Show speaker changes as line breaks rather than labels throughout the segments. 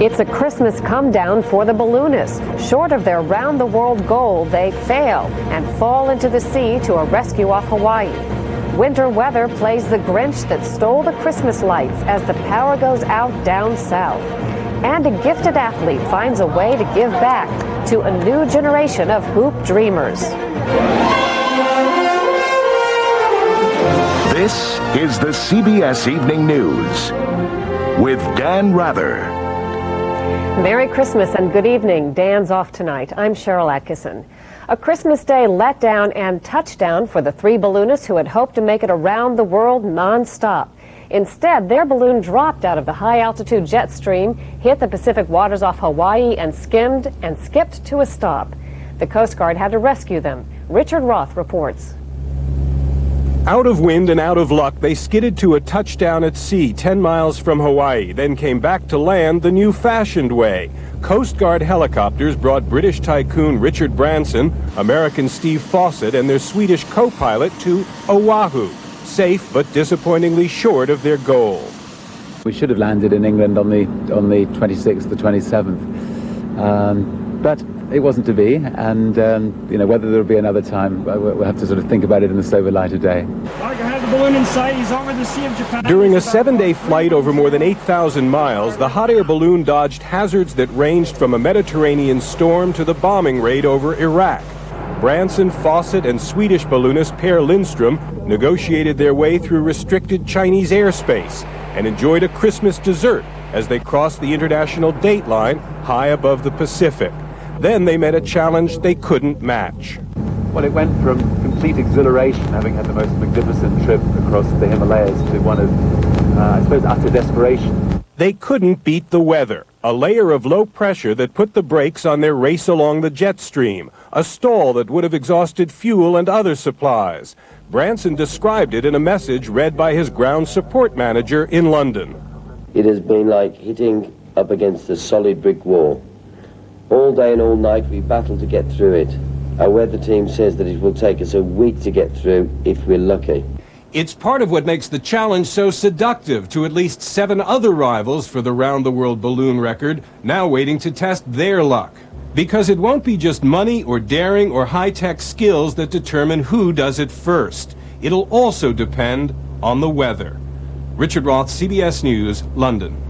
It's a Christmas come down for the balloonists. Short of their round-the-world goal, they fail and fall into the sea to a rescue off Hawaii. Winter weather plays the Grinch that stole the Christmas lights as the power goes out down south. And a gifted athlete finds a way to give back to a new generation of hoop dreamers.
This is the CBS Evening News with Dan Rather.
Merry Christmas and good evening. Dan's off tonight. I'm Cheryl Atkinson. A Christmas Day letdown and touchdown for the three balloonists who had hoped to make it around the world non-stop. Instead, their balloon dropped out of the high-altitude jet stream, hit the Pacific waters off Hawaii, and skimmed and skipped to a stop. The Coast Guard had to rescue them. Richard Roth reports.
Out of wind and out of luck, they skidded to a touchdown at sea 10 miles from Hawaii, then came back to land the new-fashioned way. Coast Guard helicopters brought British tycoon Richard Branson, American Steve Fawcett, and their Swedish co-pilot to Oahu, safe but disappointingly short of their goal.
We should have landed in England on the 26th, the 27th, but it wasn't to be, and whether there'll be another time, we'll have to sort of think about it in the sober light of day.
Has the balloon in sight. He's over the Sea of Japan.
During a 7-day flight over more than 8,000 miles, the hot air balloon dodged hazards that ranged from a Mediterranean storm to the bombing raid over Iraq. Branson, Fawcett, and Swedish balloonist Per Lindström negotiated their way through restricted Chinese airspace and enjoyed a Christmas dessert as they crossed the international date line high above the Pacific. Then they met a challenge they couldn't match.
Well, it went from complete exhilaration, having had the most magnificent trip across the Himalayas, to one of, I suppose, utter desperation.
They couldn't beat the weather, a layer of low pressure that put the brakes on their race along the jet stream, a stall that would have exhausted fuel and other supplies. Branson described it in a message read by his ground support manager in London.
It has been like hitting up against a solid brick wall. All day and all night we battle to get through it. Our weather team says that it will take us a week to get through if we're lucky.
It's part of what makes the challenge so seductive to at least 7 other rivals for the round-the-world balloon record, now waiting to test their luck. Because it won't be just money or daring or high-tech skills that determine who does it first. It'll also depend on the weather. Richard Roth, CBS News, London.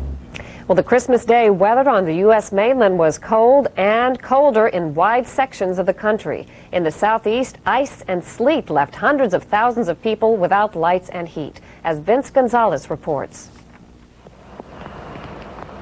Well, the Christmas Day weather on the U.S. mainland was cold and colder in wide sections of the country. In the southeast, ice and sleet left hundreds of thousands of people without lights and heat, as Vince Gonzalez reports.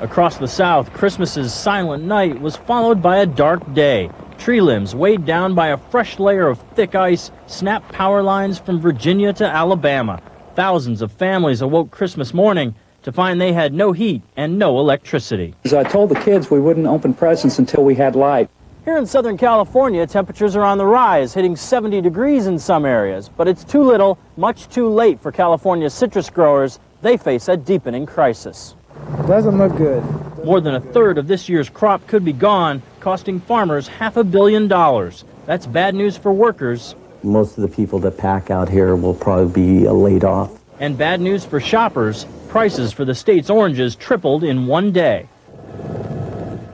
Across the south, Christmas's silent night was followed by a dark day. Tree limbs weighed down by a fresh layer of thick ice snapped power lines from Virginia to Alabama. Thousands of families awoke Christmas morning to find they had no heat and no electricity.
As I told the kids we wouldn't open presents until we had light.
Here in Southern California, temperatures are on the rise, hitting 70 degrees in some areas. But it's too little, much too late for California's citrus growers. They face a deepening crisis.
Doesn't look good.
More than a third of this year's crop could be gone, costing farmers $500 million. That's bad news for workers.
Most of the people that pack out here will probably be laid off.
And bad news for shoppers. Prices for the state's oranges tripled in one day.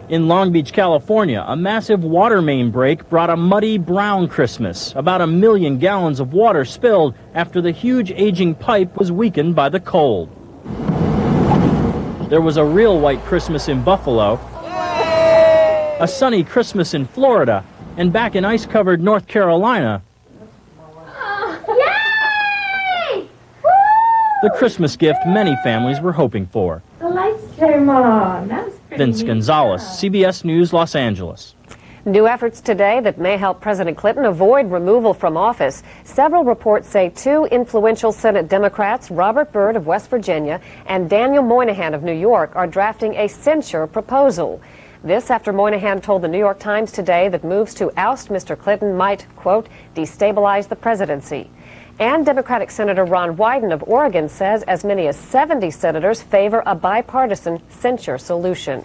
In Long Beach, California, a massive water main break brought a muddy brown Christmas. About 1 million gallons of water spilled after the huge aging pipe was weakened by the cold. There was a real white Christmas in Buffalo, a sunny Christmas in Florida, and back in ice-covered North Carolina, the Christmas gift many families were hoping for.
The lights came on. That was pretty
Vince Gonzalez, CBS News, Los Angeles.
New efforts today that may help President Clinton avoid removal from office. Several reports say 2 influential Senate Democrats, Robert Byrd of West Virginia and Daniel Moynihan of New York, are drafting a censure proposal. This after Moynihan told the New York Times today that moves to oust Mr. Clinton might, quote, destabilize the presidency. And Democratic Senator Ron Wyden of Oregon says as many as 70 senators favor a bipartisan censure solution.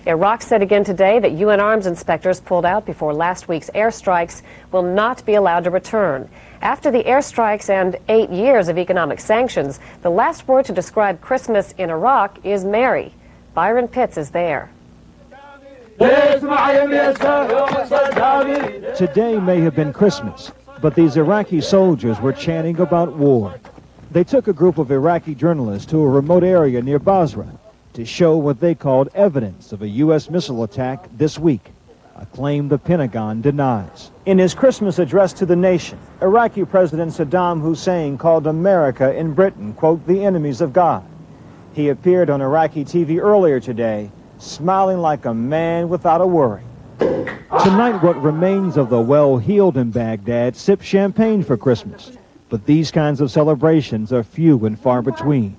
Iraq said again today that UN arms inspectors pulled out before last week's airstrikes will not be allowed to return. After the airstrikes and 8 years of economic sanctions, the last word to describe Christmas in Iraq is merry. Byron Pitts is there.
Today may have been Christmas, but these Iraqi soldiers were chanting about war. They took a group of Iraqi journalists to a remote area near Basra to show what they called evidence of a U.S. missile attack this week, a claim the Pentagon denies. In his Christmas address to the nation, Iraqi President Saddam Hussein called America and Britain, quote, the enemies of God. He appeared on Iraqi TV earlier today, smiling like a man without a worry. Tonight, what remains of the well-heeled in Baghdad sip champagne for Christmas. But these kinds of celebrations are few and far between.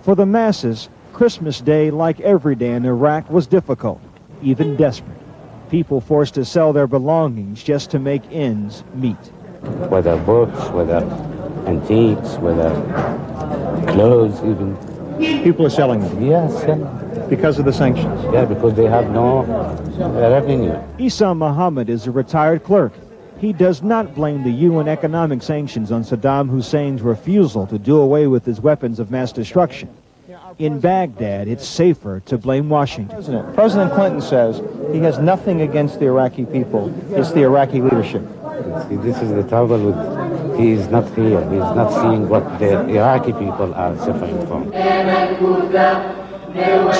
For the masses, Christmas Day, like every day in Iraq, was difficult, even desperate. People forced to sell their belongings just to make ends meet.
Whether books, whether antiques, whether clothes even.
People are selling them?
Yes.
Because of the sanctions?
Yeah, because they have no revenue.
Issa Muhammad is a retired clerk. He does not blame the UN economic sanctions on Saddam Hussein's refusal to do away with his weapons of mass destruction. In Baghdad, it's safer to blame Washington.
President Clinton says he has nothing against the Iraqi people. It's the Iraqi leadership.
See, this is the trouble with, he is not here. He is not seeing what the Iraqi people are suffering from.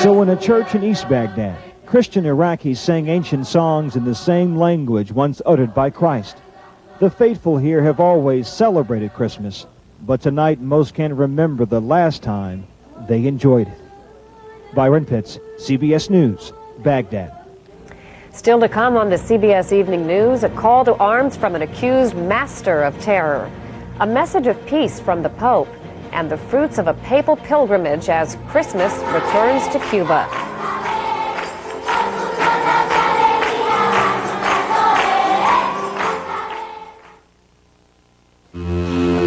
So in a church in East Baghdad, Christian Iraqis sang ancient songs in the same language once uttered by Christ. The faithful here have always celebrated Christmas, but tonight most can remember the last time they enjoyed it. Byron Pitts, CBS News, Baghdad.
Still to come on the CBS Evening News, a call to arms from an accused master of terror, a message of peace from the Pope, and the fruits of a papal pilgrimage as Christmas returns to Cuba.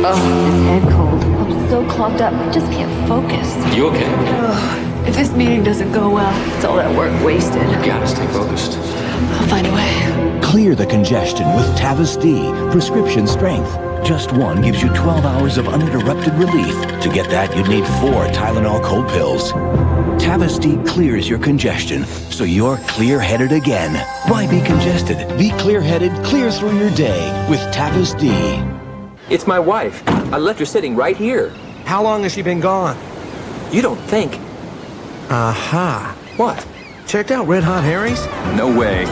This head cold. I'm so clogged up, I just can't focus.
You okay?
If this meeting doesn't go well, it's all that work wasted.
You gotta stay focused.
I'll find a way.
Clear the congestion with Tavis D, prescription strength. Just one gives you 12 hours of uninterrupted relief. To get that, you'd need 4 Tylenol cold pills. Tavis D clears your congestion, so you're clear-headed again. Why be congested? Be clear-headed, clear through your day with Tavis D.
It's my wife. I left her sitting right here.
How long has she been gone?
You don't think?
Aha.
What?
Checked out Red Hot Harry's?
No way.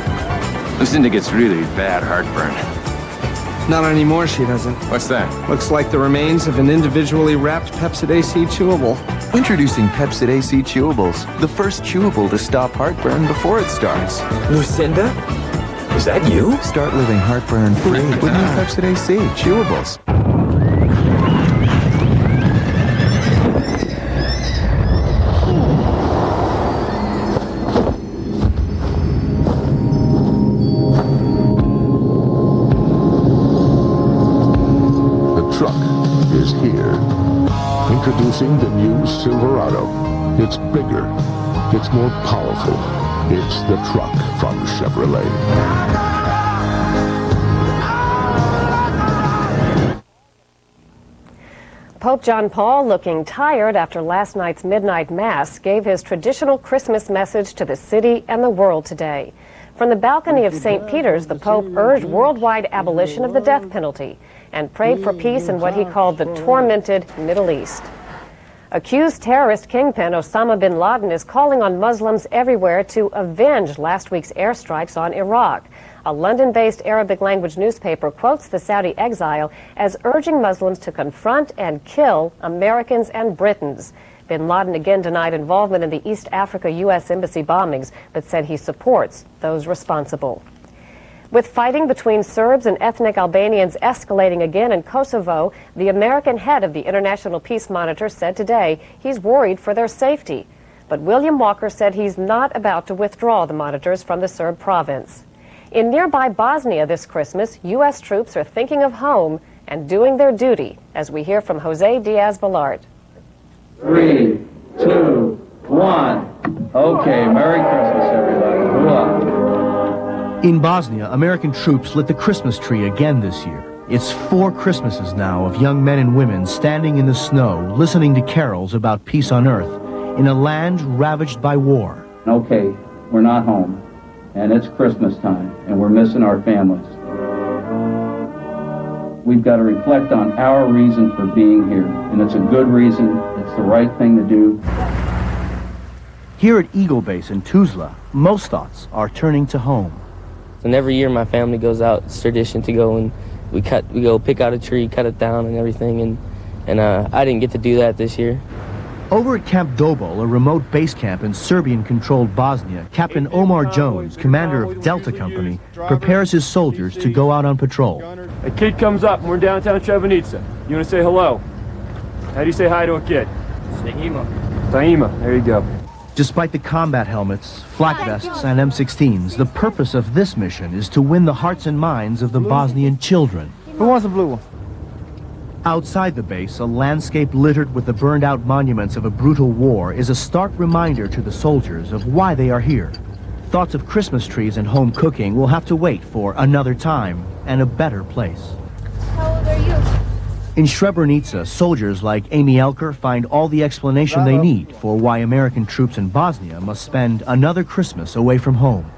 Lucinda gets really bad heartburn.
Not anymore, she doesn't.
What's that?
Looks like the remains of an individually wrapped Pepsid AC chewable.
Introducing Pepsid AC Chewables, the first chewable to stop heartburn before it starts.
Lucinda? Is that you?
Start living heartburn-free with new Pepsid AC Chewables.
Introducing the new Silverado. It's bigger. It's more powerful. It's the truck from Chevrolet.
Pope John Paul, looking tired after last night's midnight mass, gave his traditional Christmas message to the city and the world today. From the balcony of St. Peter's, the Pope urged worldwide abolition of the death penalty and prayed for peace in what he called the tormented Middle East. Accused terrorist kingpin Osama bin Laden is calling on Muslims everywhere to avenge last week's airstrikes on Iraq. A London-based Arabic-language newspaper quotes the Saudi exile as urging Muslims to confront and kill Americans and Britons. Bin Laden again denied involvement in the East Africa U.S. Embassy bombings, but said he supports those responsible. With fighting between Serbs and ethnic Albanians escalating again in Kosovo, the American head of the International Peace Monitor said today he's worried for their safety. But William Walker said he's not about to withdraw the monitors from the Serb province. In nearby Bosnia this Christmas, U.S. troops are thinking of home and doing their duty, as we hear from Jose Diaz-Balart.
3, 2, 1. Okay, Merry Christmas, everybody. Hooah.
In Bosnia, American troops lit the Christmas tree again this year. It's 4 Christmases now of young men and women standing in the snow, listening to carols about peace on earth, in a land ravaged by war.
Okay, we're not home, and it's Christmas time, and we're missing our families. We've got to reflect on our reason for being here, and it's a good reason. It's the right thing to do.
Here at Eagle Base in Tuzla, most thoughts are turning to home.
And every year my family goes out. It's tradition to go and we go pick out a tree, cut it down and everything, and I didn't get to do that this year.
Over at Camp Dobol, a remote base camp in Serbian-controlled Bosnia, Captain Omar Jones, commander of Delta Company, prepares his soldiers to go out on patrol.
A kid comes up and we're downtown Srebrenica. You want to say hello? How do you say hi to a kid? Taima. Taima, there you go.
Despite the combat helmets, flak vests, and M16s, the purpose of this mission is to win the hearts and minds of the Bosnian children.
Who wants a blue one?
Outside the base, a landscape littered with the burned-out monuments of a brutal war is a stark reminder to the soldiers of why they are here. Thoughts of Christmas trees and home cooking will have to wait for another time and a better place.
How old are you?
In Srebrenica, soldiers like Amy Elker find all the explanation they need for why American troops in Bosnia must spend another Christmas away from home.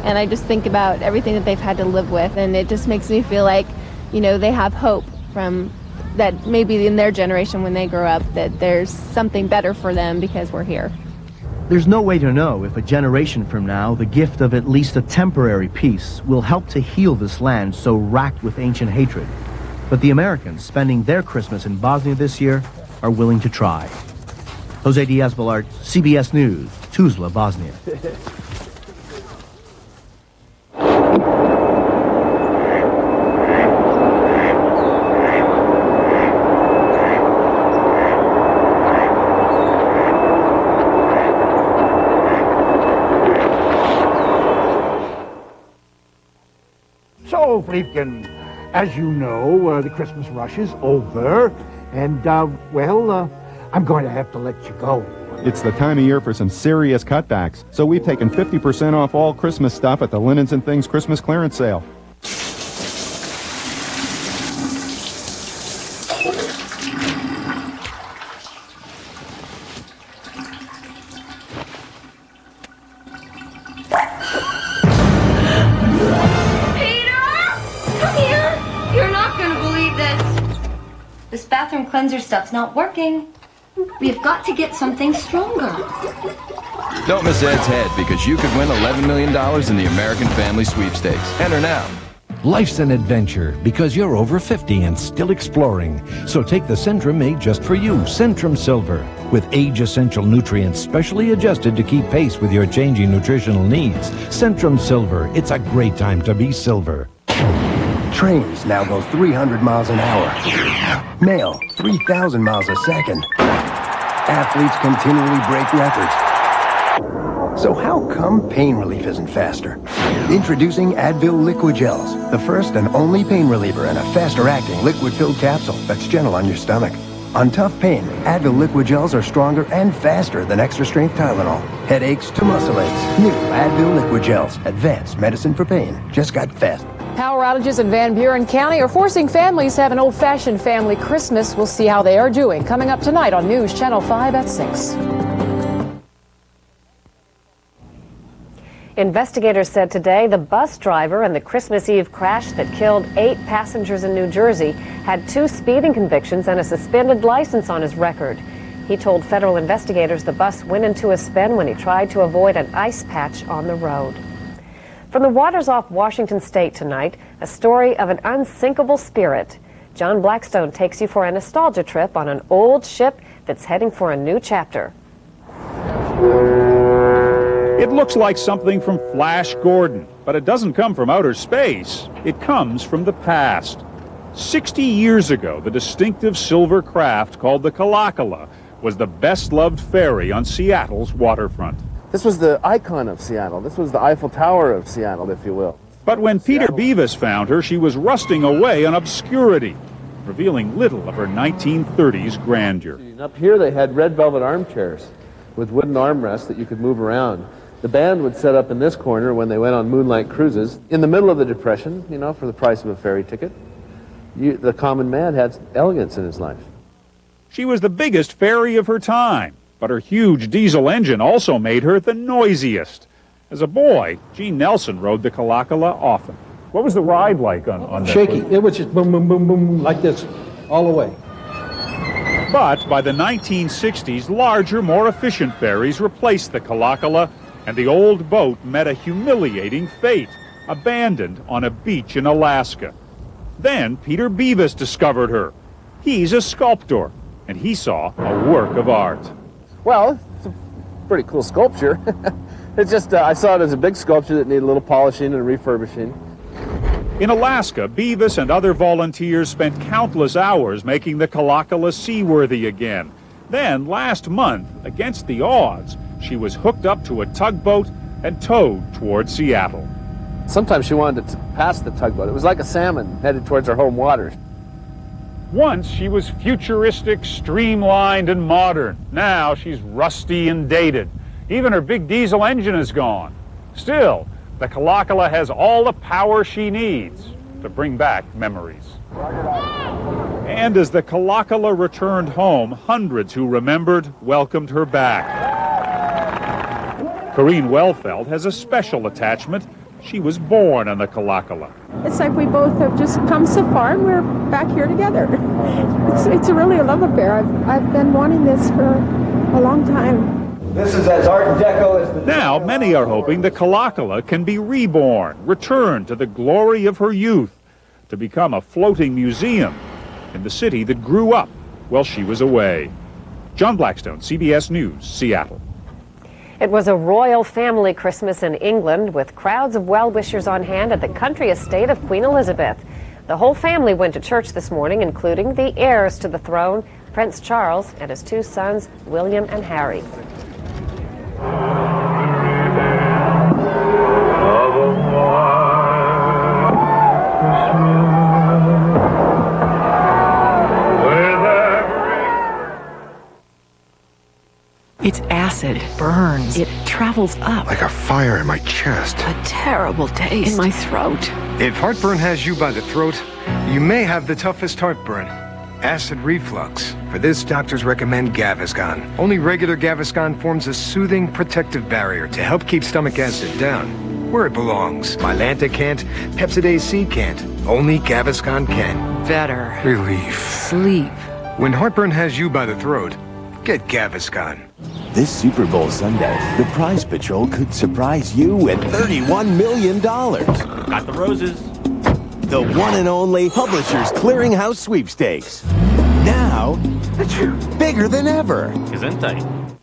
And I just think about everything that they've had to live with, and it just makes me feel like, you know, they have hope from that maybe in their generation when they grow up that there's something better for them because we're here.
There's no way to know if a generation from now the gift of at least a temporary peace will help to heal this land so racked with ancient hatred. But the Americans spending their Christmas in Bosnia this year are willing to try. Jose Diaz-Balart, CBS News, Tuzla, Bosnia.
So, Friedkin, as you know, the Christmas rush is over, and, well, I'm going to have to let you go.
It's the time of year for some serious cutbacks, so we've taken 50% off all Christmas stuff at the Linens and Things Christmas clearance sale.
This bathroom cleanser stuff's not working. We've got to get something stronger.
Don't miss Ed's head because you could win $11 million in the American Family Sweepstakes. Enter now.
Life's an adventure because you're over 50 and still exploring. So take the Centrum made just for you, Centrum Silver, with age-essential nutrients specially adjusted to keep pace with your changing nutritional needs. Centrum Silver, it's a great time to be silver.
Trains now go 300 miles an hour. Mail, 3,000 miles a second. Athletes continually break records. So how come pain relief isn't faster? Introducing Advil Liquid Gels, the first and only pain reliever in a faster-acting liquid-filled capsule that's gentle on your stomach. On tough pain, Advil Liquid Gels are stronger and faster than extra-strength Tylenol. Headaches to muscle aches. New Advil Liquid Gels. Advanced medicine for pain. Just got fast.
Power outages in Van Buren County are forcing families to have an old-fashioned family Christmas. We'll see how they are doing. Coming up tonight on News Channel 5 at 6.
Investigators said today the bus driver in the Christmas Eve crash that killed 8 passengers in New Jersey had 2 speeding convictions and a suspended license on his record. He told federal investigators the bus went into a spin when he tried to avoid an ice patch on the road. From the waters off Washington State tonight, a story of an unsinkable spirit. John Blackstone takes you for a nostalgia trip on an old ship that's heading for a new chapter.
It looks like something from Flash Gordon, but it doesn't come from outer space. It comes from the past. 60 years ago, the distinctive silver craft called the Kalakala was the best-loved ferry on Seattle's waterfront.
This was the icon of Seattle. This was the Eiffel Tower of Seattle, if you will.
But when Peter Beavis found her, she was rusting away in obscurity, revealing little of her 1930s grandeur.
Up here they had red velvet armchairs with wooden armrests that you could move around. The band would set up in this corner when they went on moonlight cruises. In the middle of the Depression, you know, for the price of a ferry ticket, the common man had elegance in his life.
She was the biggest ferry of her time, But her huge diesel engine also made her the noisiest. As a boy, Gene Nelson rode the Kalakala often. What was the ride like on that?
Shaky. It was just boom, boom, boom, boom, like this, all the way.
But by the 1960s, larger, more efficient ferries replaced the Kalakala, and the old boat met a humiliating fate, abandoned on a beach in Alaska. Then Peter Beavis discovered her. He's a sculptor, and he saw a work of art.
Well, it's a pretty cool sculpture. It's just, I saw it as a big sculpture that needed a little polishing and refurbishing.
In Alaska, Beavis and other volunteers spent countless hours making the Kalakala seaworthy again. Then, last month, against the odds, she was hooked up to a tugboat and towed toward Seattle.
Sometimes she wanted to pass the tugboat. It was like a salmon headed towards her home waters.
Once she was futuristic, streamlined, and modern. Now she's rusty and dated. Even her big diesel engine is gone. Still, the Kalakala has all the power she needs to bring back memories. And as the Kalakala returned home, hundreds who remembered welcomed her back. Corrine Wellfeld has a special attachment. She was born on the Kalakala.
It's like we both have just come so far and we're back here together. It's really a love affair. I've been wanting this for a long time.
This is as Art Deco as the...
Now, many are hoping the Kalakala can be reborn, returned to the glory of her youth, to become a floating museum in the city that grew up while she was away. John Blackstone, CBS News, Seattle.
It was a royal family Christmas in England with crowds of well-wishers on hand at the country estate of Queen Elizabeth. The whole family went to church this morning, including the heirs to the throne, Prince Charles and his two sons, William and Harry.
It's acid. It burns. It travels up.
Like a fire in my chest.
A terrible taste in my throat.
If heartburn has you by the throat, you may have the toughest heartburn. Acid reflux. For this, doctors recommend Gaviscon. Only regular Gaviscon forms a soothing, protective barrier to help keep stomach acid down, where it belongs. Mylanta can't, Pepcid AC can't. Only Gaviscon can.
Better.
Relief.
Sleep.
When heartburn has you by the throat, get Gaviscon.
This Super Bowl Sunday, the Prize Patrol could surprise you with $31 million.
Got the roses.
The one and only Publishers Clearinghouse Sweepstakes. Now, bigger than ever.
Gesundheit.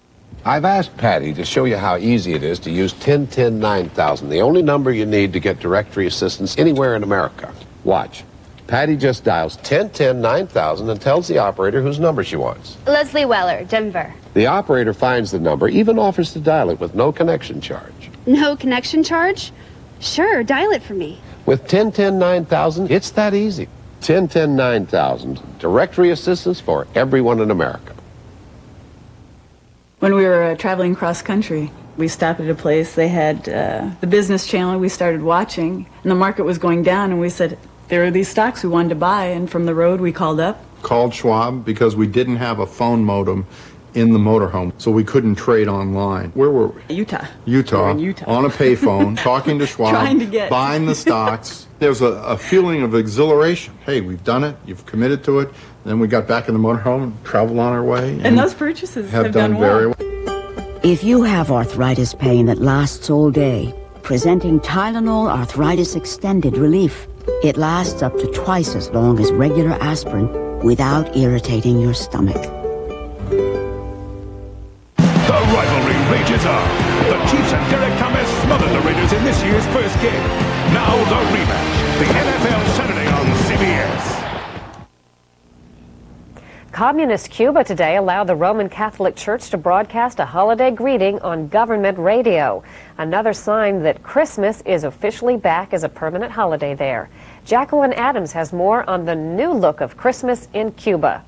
I've asked Patty to show you how easy it is to use 1010-9000, the only number you need to get directory assistance anywhere in America. Watch. Patty just dials 1010-9000 and tells the operator whose number she wants.
Leslie Weller, Denver.
The operator finds the number, even offers to dial it with no connection charge.
No connection charge? Sure, dial it for me.
With 1010-9000, it's that easy. 1010-9000, directory assistance for everyone in America.
When we were traveling cross country, we stopped at a place. They had the business channel. We started watching, and the market was going down, and we said, there are these stocks we wanted to buy, and from the road we called up.
Called Schwab because we didn't have a phone modem in the motorhome, so we couldn't trade online. Where were we?
Utah.
Utah.
We were in Utah.
On a payphone, talking to Schwab,
Trying to get.
buying the stocks. There's a feeling of exhilaration. Hey, we've done it. You've committed to it. Then we got back in the motorhome and traveled on our way.
And those purchases have done
very
well.
If you have arthritis pain that lasts all day, presenting Tylenol Arthritis Extended Relief. It lasts up to twice as long as regular aspirin without irritating your stomach.
The rivalry rages on. The Chiefs and Derek Thomas smothered the Raiders in this year's first game. Now the rematch. The NFL Saturday on CBS.
Communist Cuba today allowed the Roman Catholic Church to broadcast a holiday greeting on government radio. Another sign that Christmas is officially back as a permanent holiday there. Jacqueline Adams has more on the new look of Christmas in Cuba.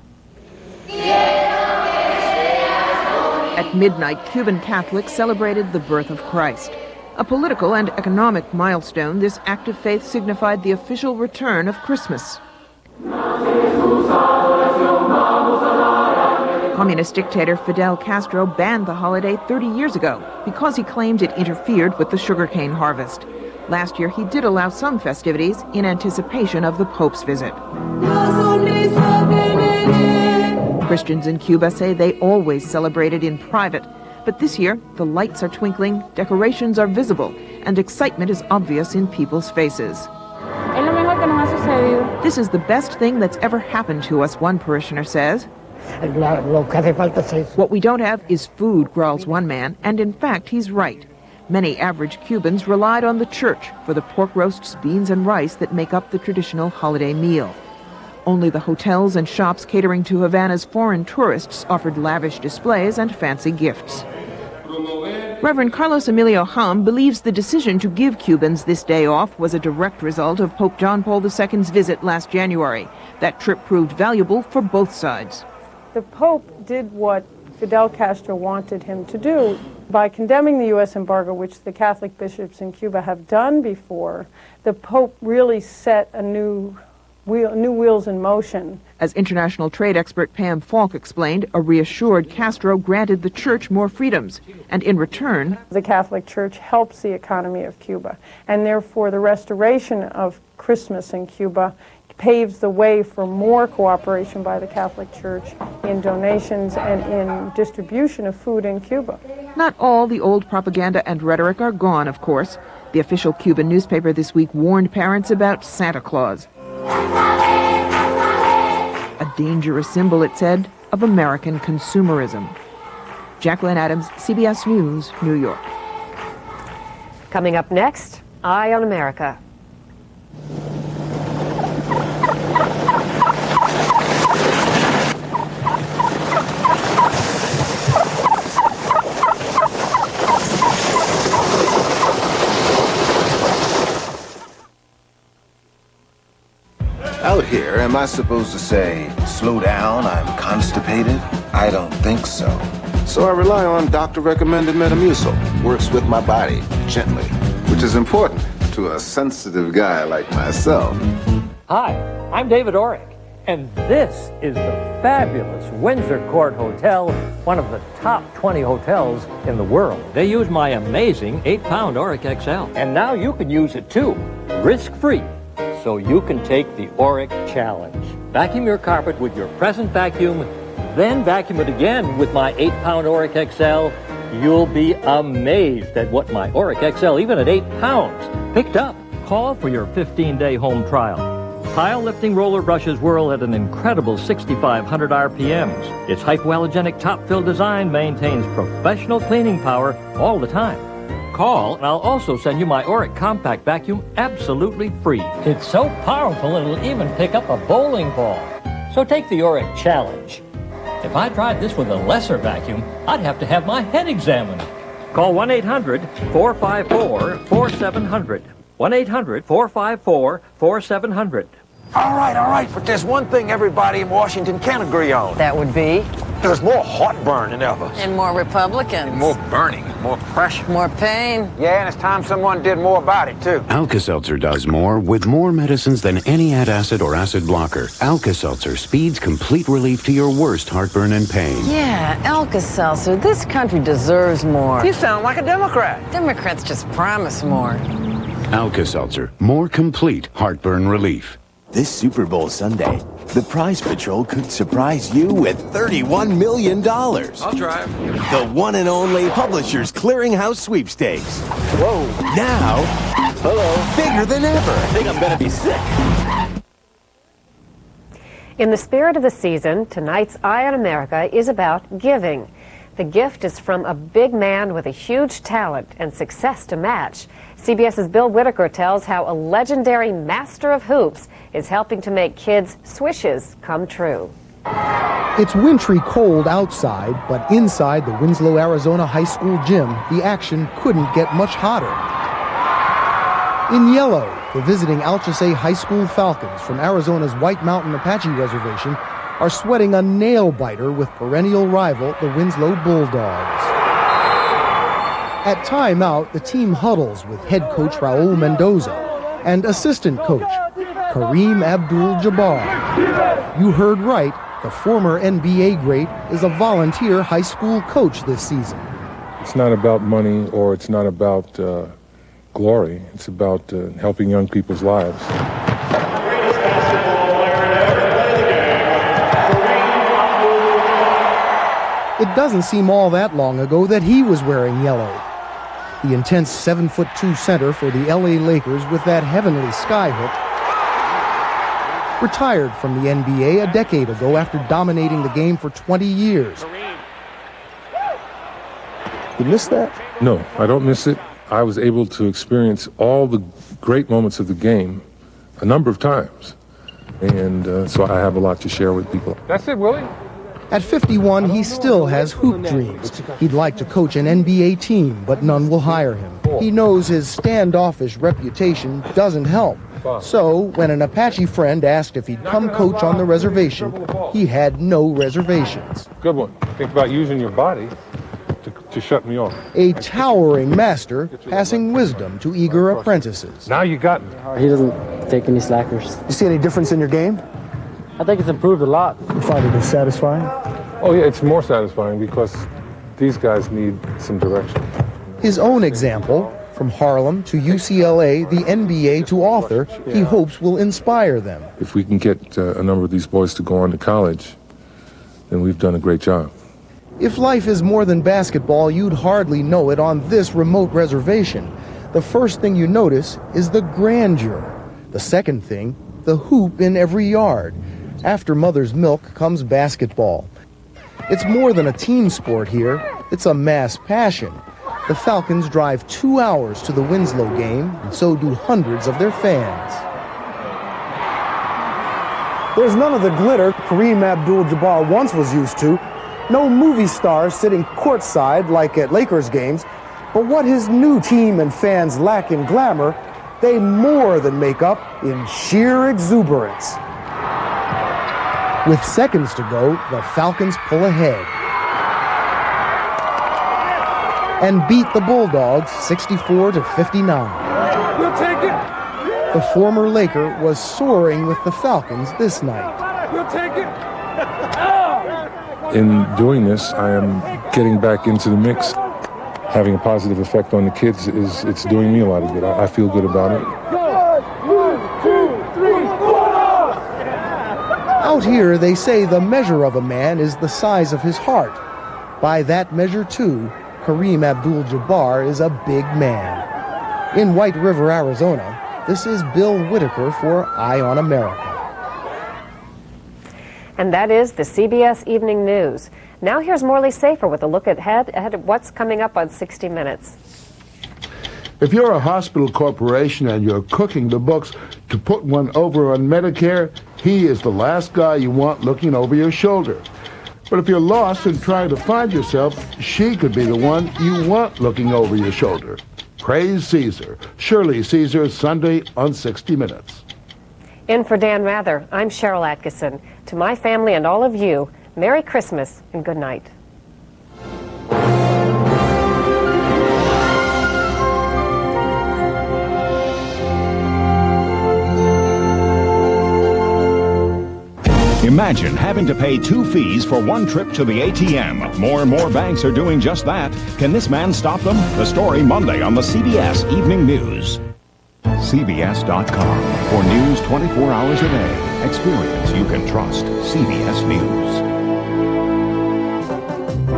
At midnight, Cuban Catholics celebrated the birth of Christ. A political and economic milestone, this act of faith signified the official return of Christmas. Communist dictator Fidel Castro banned the holiday 30 years ago because he claimed it interfered with the sugarcane harvest. Last year, he did allow some festivities in anticipation of the Pope's visit. Christians in Cuba say they always celebrated in private, but this year, the lights are twinkling, decorations are visible, and excitement is obvious in people's faces. This is the best thing that's ever happened to us, one parishioner says. What we don't have is food, growls one man, and in fact, he's right. Many average Cubans relied on the church for the pork roasts, beans, and rice that make up the traditional holiday meal. Only the hotels and shops catering to Havana's foreign tourists offered lavish displays and fancy gifts. Reverend Carlos Emilio Ham believes the decision to give Cubans this day off was a direct result of Pope John Paul II's visit last January. That trip proved valuable for both sides.
The Pope did what Fidel Castro wanted him to do by condemning the U.S. embargo, which the Catholic bishops in Cuba have done before. The Pope really set a new wheels in motion.
As international trade expert Pam Falk explained, a reassured Castro granted the church more freedoms, and in return,
the Catholic Church helps the economy of Cuba, and therefore the restoration of Christmas in Cuba paves the way for more cooperation by the Catholic Church in donations and in distribution of food in Cuba.
Not all the old propaganda and rhetoric are gone, of course. The official Cuban newspaper this week warned parents about Santa Claus. A dangerous symbol, it said, of American consumerism. Jacqueline Adams, CBS News, New York.
Coming up next, Eye on America.
Out here, am I supposed to say, slow down, I'm constipated? I don't think so. So I rely on doctor-recommended Metamucil. Works with my body, gently, which is important to a sensitive guy like myself.
Hi, I'm David Orrick, and this is the fabulous Windsor Court Hotel, one of the top 20 hotels in the world.
They use my amazing 8-pound Oric XL.
And now you can use it too, risk-free. So you can take the Oric Challenge. Vacuum your carpet with your present vacuum, then vacuum it again with my 8-pound Oric XL. You'll be amazed at what my Oric XL, even at 8 pounds, picked up.
Call for your 15-day home trial. Tile lifting roller brushes whirl at an incredible 6,500 RPMs. Its hypoallergenic top-fill design maintains professional cleaning power all the time. Call, and I'll also send you my Oric Compact Vacuum absolutely free.
It's so powerful it'll even pick up a bowling ball. So take the Oric Challenge. If I tried this with a lesser vacuum, I'd have to have my head examined.
Call 1-800-454-4700. 1-800-454-4700.
All right, but there's one thing everybody in Washington can agree on.
That would be?
There's more heartburn than ever.
And more Republicans.
And more burning, more pressure.
More pain.
Yeah, and it's time someone did more about it, too.
Alka-Seltzer does more with more medicines than any antacid or acid blocker. Alka-Seltzer speeds complete relief to your worst heartburn and pain.
Yeah, Alka-Seltzer. This country deserves more.
You sound like a Democrat.
Democrats just promise more.
Alka-Seltzer, more complete heartburn relief.
This Super Bowl Sunday, the Prize Patrol could surprise you with $31 million.
I'll drive.
The one and only Publishers Clearinghouse Sweepstakes.
Whoa.
Now,
hello,
bigger than ever.
I think I'm going to be sick.
In the spirit of the season, tonight's Eye on America is about giving. The gift is from a big man with a huge talent and success to match. CBS's Bill Whitaker tells how a legendary master of hoops is helping to make kids' swishes come true.
It's wintry cold outside, but inside the Winslow, Arizona High School gym, the action couldn't get much hotter. In yellow, the visiting Alchesay High School Falcons from Arizona's White Mountain Apache Reservation are sweating a nail-biter with perennial rival, the Winslow Bulldogs. At timeout, the team huddles with head coach Raul Mendoza and assistant coach Kareem Abdul-Jabbar. You heard right, The former NBA great is a volunteer high school coach this season.
It's not about money or it's not about glory. It's about helping young people's lives.
It doesn't seem all that long ago that he was wearing yellow. The intense 7'2" center for the LA Lakers with that heavenly skyhook retired from the NBA a decade ago after dominating the game for 20 years.
You miss that?
No, I don't miss it. I was able to experience all the great moments of the game a number of times. And so I have a lot to share with people. That's it, Willie.
At 51, he still has hoop dreams. He'd like to coach an NBA team, but none will hire him. He knows his standoffish reputation doesn't help. So, when an Apache friend asked if he'd come coach on the reservation, he had no reservations.
Good one. Think about using your body to shut me off.
A towering master passing wisdom to eager apprentices.
Now you got me.
He doesn't take any slackers.
You see any difference in your game?
I think it's improved a lot.
You find it satisfying?
Oh, yeah, it's more satisfying because these guys need some direction.
His own example, from Harlem to UCLA, the NBA to author, he hopes will inspire them.
If we can get a number of these boys to go on to college, then we've done a great job.
If life is more than basketball, you'd hardly know it on this remote reservation. The first thing you notice is the grandeur. The second thing, the hoop in every yard. After mother's milk comes basketball. It's more than a team sport here. It's a mass passion. The Falcons drive 2 hours to the Winslow game, and so do hundreds of their fans. There's none of the glitter Kareem Abdul-Jabbar once was used to. No movie stars sitting courtside like at Lakers games. But what his new team and fans lack in glamour, they more than make up in sheer exuberance. With seconds to go, the Falcons pull ahead and beat the Bulldogs 64-59.
We'll take it.
The former Laker was soaring with the Falcons this night.
We'll take it. In doing this, I am getting back into the mix. Having a positive effect on the kids it's doing me a lot of good. I feel good about it.
1, 2, 3, 4. Out here, they say the measure of a man is the size of his heart. By that measure, too, Kareem Abdul-Jabbar is a big man. In White River, Arizona, this is Bill Whitaker for Eye on America.
And that is the CBS Evening News. Now here's Morley Safer with a look ahead at what's coming up on 60 Minutes.
If you're a hospital corporation and you're cooking the books to put one over on Medicare, he is the last guy you want looking over your shoulder. But if you're lost and trying to find yourself, she could be the one you want looking over your shoulder. Praise Caesar. Shirley Caesar, Sunday on 60 Minutes.
In for Dan Rather, I'm Cheryl Atkinson. To my family and all of you, Merry Christmas and good night.
Imagine having to pay 2 fees for 1 trip to the ATM. More and more banks are doing just that. Can this man stop them? The story Monday on the CBS Evening News. CBS.com for news 24 hours a day. Experience you can trust. CBS News.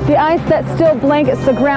The ice that still blankets the ground